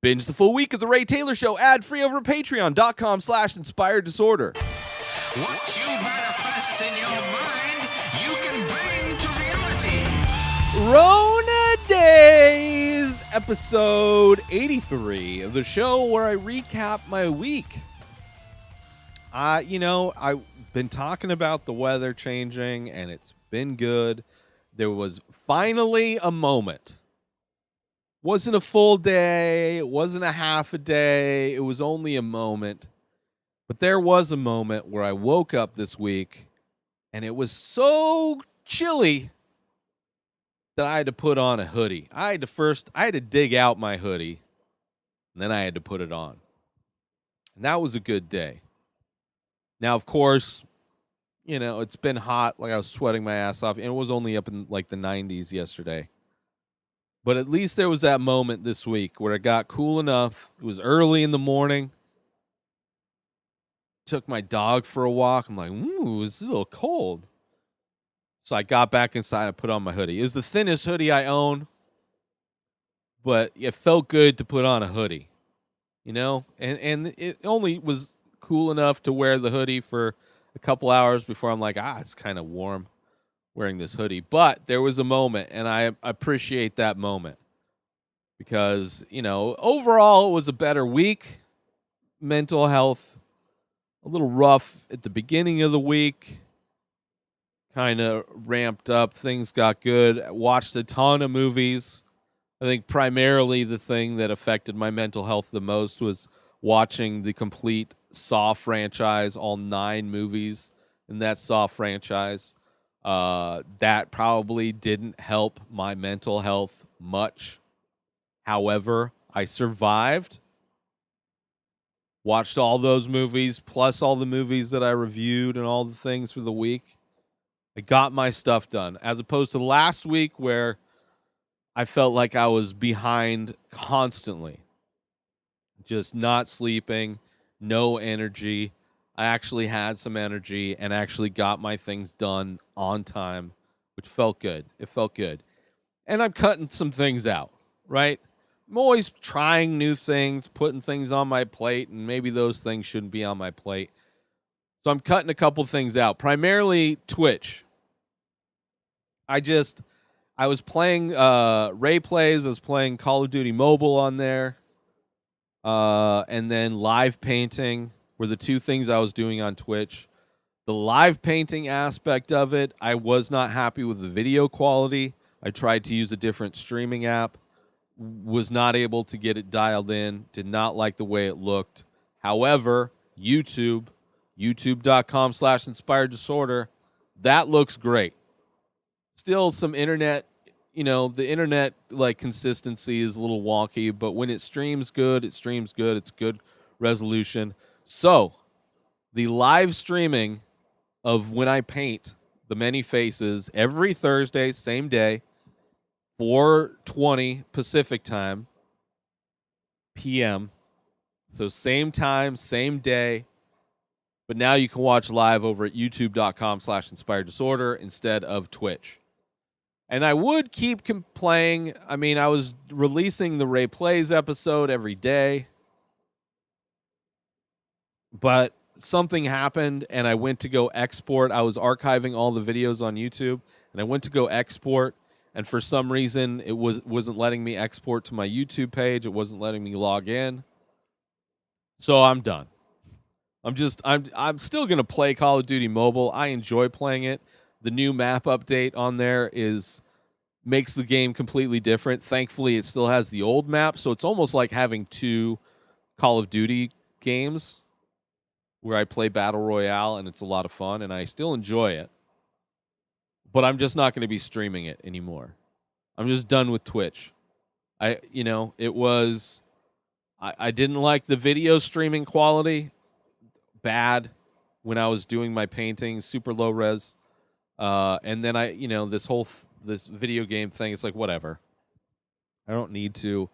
Binge the full week of The Ray Taylor Show ad-free over at patreon.com/inspired disorder. What you manifest in your mind, you can bring to reality. Rona Dayz, episode 83 of the show where I recap my week. I've been talking about the weather changing, and it's been good. There was finally a moment. Wasn't a full day. It wasn't a half a day. It was only a moment. But there was a moment where I woke up this week, and it was so chilly that I had to put on a hoodie. I had to dig out my hoodie, and then I had to put it on. And that was a good day. Now, of course, it's been hot. Like, I was sweating my ass off, and it was only up in like the 90s yesterday. But at least there was that moment this week where it got cool enough. It was early in the morning. Took my dog for a walk. I'm like, ooh, it's a little cold. So I got back inside and put on my hoodie. It was the thinnest hoodie I own, but it felt good to put on a hoodie, And it only was cool enough to wear the hoodie for a couple hours before I'm like, it's kind of warm wearing this hoodie. But there was a moment, and I appreciate that moment because, overall it was a better week. Mental health, a little rough at the beginning of the week, kind of ramped up. Things got good. I watched a ton of movies. I think primarily the thing that affected my mental health the most was watching the complete Saw franchise, all 9 movies in that Saw franchise. That probably didn't help my mental health much. However, I survived. Watched all those movies, plus all the movies that I reviewed and all the things for the week. I got my stuff done, as opposed to last week where I felt like I was behind constantly. Just not sleeping, no energy. I actually had some energy and actually got my things done on time, which felt good. It felt good. And I'm cutting some things out, right? I'm always trying new things, putting things on my plate, and maybe those things shouldn't be on my plate. So I'm cutting a couple things out, primarily Twitch. I was playing Ray Plays. I was playing Call of Duty Mobile on there. And then live painting were the two things I was doing on Twitch. The live painting aspect of it, I was not happy with the video quality. I tried to use a different streaming app. Was not able to get it dialed in. Did not like the way it looked. However, youtube.com/inspired disorder, that looks great. Still some internet, the internet consistency is a little wonky, but when it streams good, it streams good. It's good resolution. So, the live streaming of when I paint the many faces every Thursday, same day, 4:20 Pacific time, PM. So same time, same day. But now you can watch live over at youtube.com/inspired disorder instead of Twitch. And I would keep playing. I mean, I was releasing the Ray Plays episode every day. But something happened, and I went to go export. I was archiving all the videos on YouTube, and I went to go export. And for some reason, it wasn't letting me export to my YouTube page. It wasn't letting me log in. So I'm done. I'm still gonna play Call of Duty Mobile. I enjoy playing it. The new map update on there makes the game completely different. Thankfully, it still has the old map, so it's almost like having 2 Call of Duty games where I play Battle Royale, and it's a lot of fun, and I still enjoy it. But I'm just not going to be streaming it anymore. I'm just done with Twitch. I didn't like the video streaming quality. Bad when I was doing my painting, super low res. And then this video game thing, it's like, whatever. I don't need to.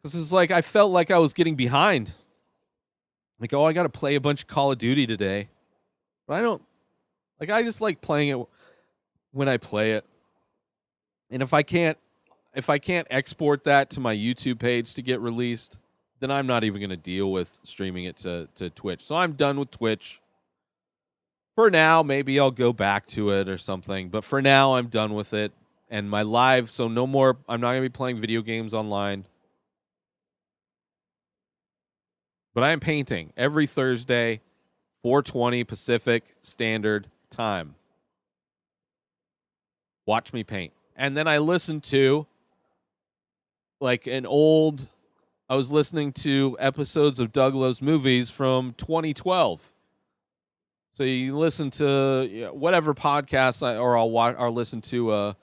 This is like, I felt like I was getting behind. Like, I got to play a bunch of Call of Duty today. But I don't, I just like playing it when I play it. And if I can't if I can't export that to my YouTube page to get released, then I'm not even going to deal with streaming it to Twitch. So I'm done with Twitch. For now, maybe I'll go back to it or something. But for now, I'm done with it. And my live, so no more, I'm not going to be playing video games online. But I am painting every Thursday, 4:20 Pacific Standard Time. Watch me paint. And then I listen to like I was listening to episodes of Doug Loves Movies from 2012. So you listen to whatever podcast, or I'll watch, or listen to a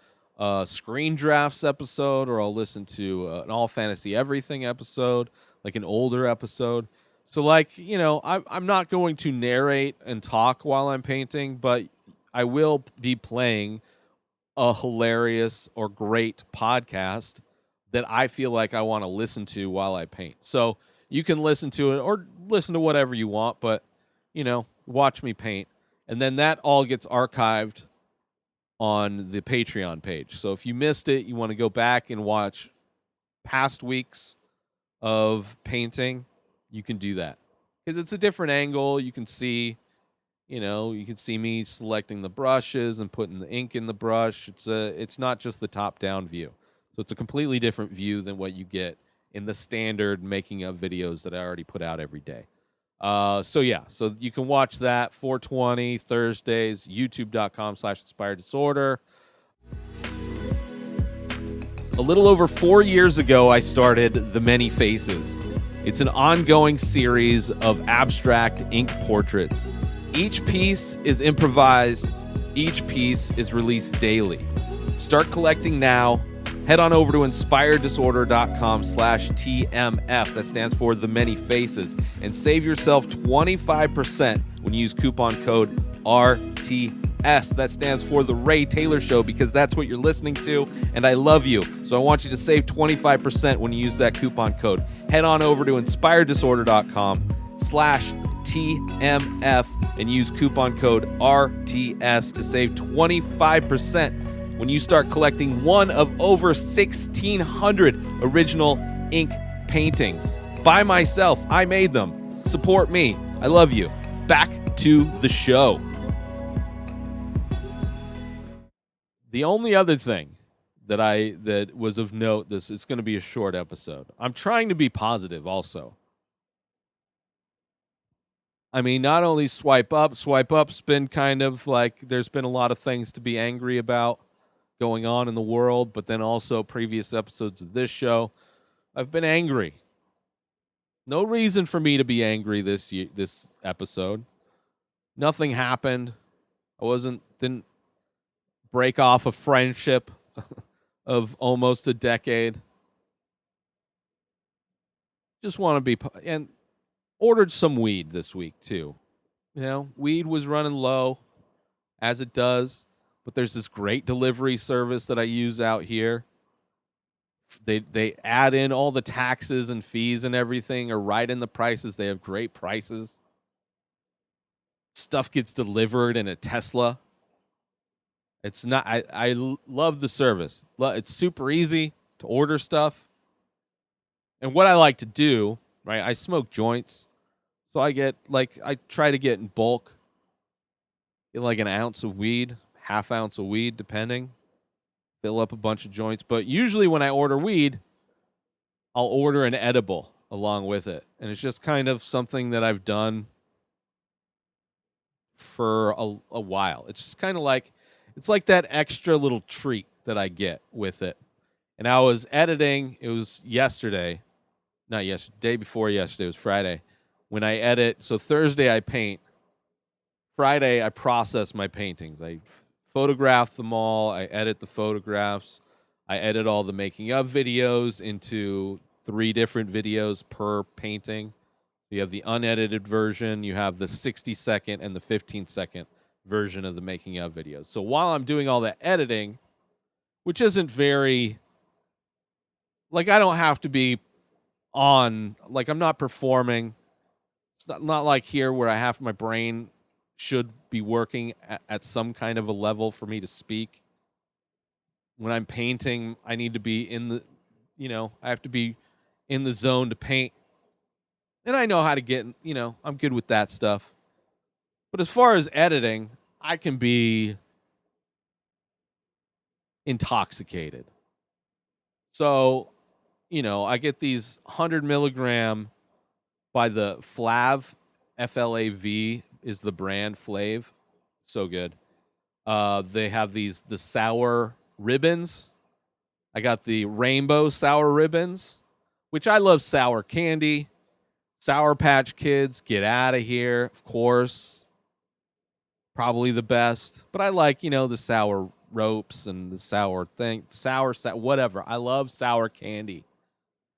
Screen Drafts episode, or I'll listen to an All Fantasy Everything episode, like an older episode. So, like, I'm not going to narrate and talk while I'm painting, but I will be playing a hilarious or great podcast that I feel like I want to listen to while I paint. So you can listen to it or listen to whatever you want, but, watch me paint. And then that all gets archived on the Patreon page. So if you missed it, you want to go back and watch past weeks of painting, you can do that. Because it's a different angle. You can see, you can see me selecting the brushes and putting the ink in the brush. It's not just the top-down view. So it's a completely different view than what you get in the standard making of videos that I already put out every day. So you can watch that 4:20 Thursdays, youtube.com/inspired disorder. A little over 4 years ago, I started The Many Faces. It's an ongoing series of abstract ink portraits. Each piece is improvised. Each piece is released daily. Start collecting now. Head on over to inspireddisorder.com/TMF. That stands for The Many Faces. And save yourself 25% when you use coupon code RTS. That stands for The Ray Taylor Show, because that's what you're listening to, and I love you. So I want you to save 25% when you use that coupon code. Head on over to inspireddisorder.com/TMF and use coupon code RTS to save 25% when you start collecting one of over 1,600 original ink paintings. By myself, I made them. Support me. I love you. Back to the show. The only other thing that was of note, this is going to be a short episode. I'm trying to be positive also. I mean, not only swipe up's been kind of like, there's been a lot of things to be angry about going on in the world, but then also previous episodes of this show, I've been angry. No reason for me to be angry this episode. Nothing happened. Didn't break off a friendship of almost a decade. Just want to be, and ordered some weed this week too. Weed was running low, as it does. But there's this great delivery service that I use out here. They add in all the taxes and fees and everything, are right in the prices. They have great prices. Stuff gets delivered in a Tesla. It's not. I love the service. It's super easy to order stuff. And what I like to do, right? I smoke joints, so I try to get in bulk, get like an ounce of weed. Half ounce of weed, depending. Fill up a bunch of joints. But usually when I order weed, I'll order an edible along with it. And it's just kind of something that I've done for a while. It's just kind of like, it's like that extra little treat that I get with it. And I was editing, it was yesterday, not yesterday, day before yesterday, it was Friday, when I edit. So Thursday I paint. Friday I process my paintings. I photograph them all. I edit the photographs. I edit all the making of videos into 3 different videos per painting. You have the unedited version. You have the 60-second and the 15-second version of the making of videos. So while I'm doing all that editing, which isn't very, like, I don't have to be on, like, I'm not performing. It's not like here where I have my brain should be working at some kind of a level for me to speak. When I'm painting, I need to be in the, I have to be in the zone to paint. And I know how to get, I'm good with that stuff. But as far as editing, I can be intoxicated. So, I get these 100 milligram by the Flav, Flav is the brand, Flav. So good. They have the sour ribbons. I got the rainbow sour ribbons, which I love sour candy. Sour Patch Kids, get out of here, of course. Probably the best. But I like, the sour ropes and the sour thing, whatever. I love sour candy.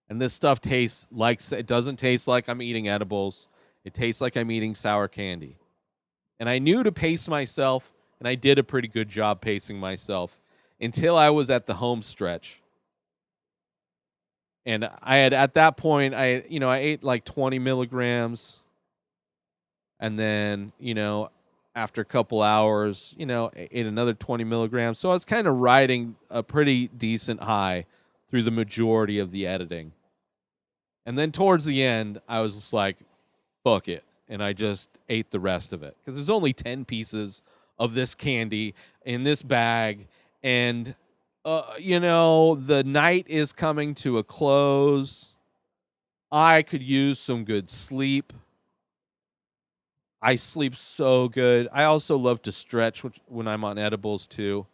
And this stuff tastes like, it doesn't taste like I'm eating edibles. It tastes like I'm eating sour candy. And I knew to pace myself, and I did a pretty good job pacing myself until I was at the home stretch. And I had, at that point, I ate like 20 milligrams. And then, after a couple hours, ate another 20 milligrams. So I was kind of riding a pretty decent high through the majority of the editing. And then towards the end, I was just like, fuck it. And I just ate the rest of it. Because there's only 10 pieces of this candy in this bag. And, the night is coming to a close. I could use some good sleep. I sleep so good. I also love to stretch when I'm on edibles too.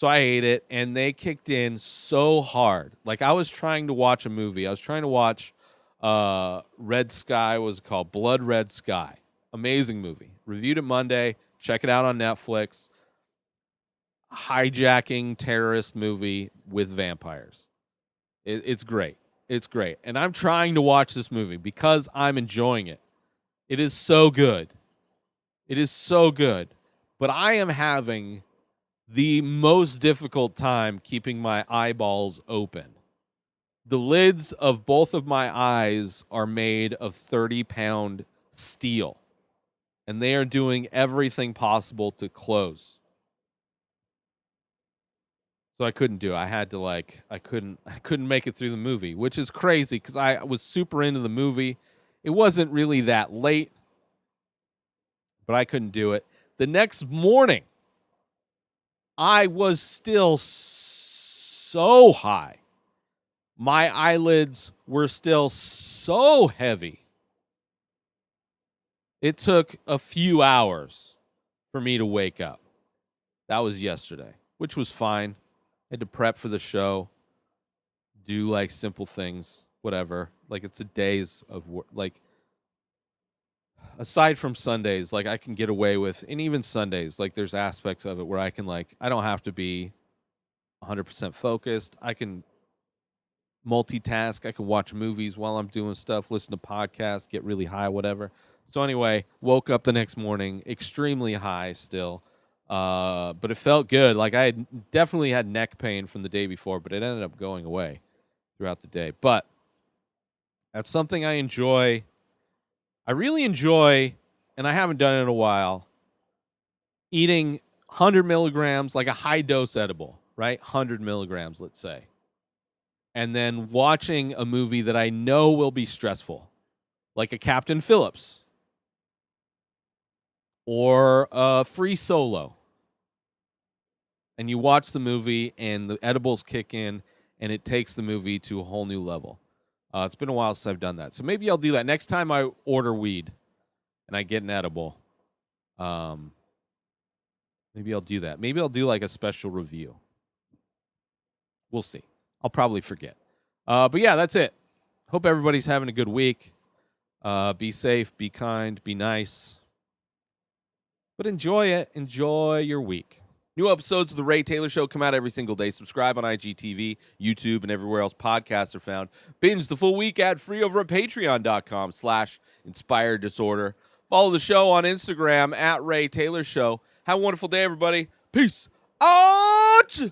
So I ate it, and they kicked in so hard. Like, I was trying to watch a movie. I was trying to watch Red Sky, was called Blood Red Sky. Amazing movie. Reviewed it Monday. Check it out on Netflix. Hijacking terrorist movie with vampires. It's great. It's great. And I'm trying to watch this movie because I'm enjoying it. It is so good. It is so good. But I am having the most difficult time keeping my eyeballs open. The lids of both of my eyes are made of 30-pound steel. And they are doing everything possible to close. So I couldn't do it. I had to I couldn't make it through the movie, which is crazy because I was super into the movie. It wasn't really that late, but I couldn't do it. The next morning, I was still so high. My eyelids were still so heavy. It took a few hours for me to wake up. That was yesterday, which was fine. I had to prep for the show, do simple things, whatever. It's a days of work. Aside from Sundays, I can get away with, and even Sundays, there's aspects of it where I can I don't have to be 100% focused. I can multitask. I can watch movies while I'm doing stuff, listen to podcasts, get really high, whatever. So anyway, woke up the next morning extremely high still. But it felt good. I had definitely had neck pain from the day before, but it ended up going away throughout the day. But that's something I enjoy. I really enjoy, and I haven't done it in a while, eating 100 milligrams, like a high dose edible, right? 100 milligrams, let's say. And then watching a movie that I know will be stressful, like a Captain Phillips or a Free Solo. And you watch the movie, and the edibles kick in, and it takes the movie to a whole new level. It's been a while since I've done that. So maybe I'll do that. Next time I order weed and I get an edible, maybe I'll do that. Maybe I'll do a special review. We'll see. I'll probably forget. But yeah, that's it. Hope everybody's having a good week. Be safe, be kind, be nice. But enjoy it. Enjoy your week. New episodes of The Ray Taylor Show come out every single day. Subscribe on IGTV, YouTube, and everywhere else podcasts are found. Binge the full week ad-free over at patreon.com/inspired disorder. Follow the show on Instagram at Ray Taylor Show. Have a wonderful day, everybody. Peace out!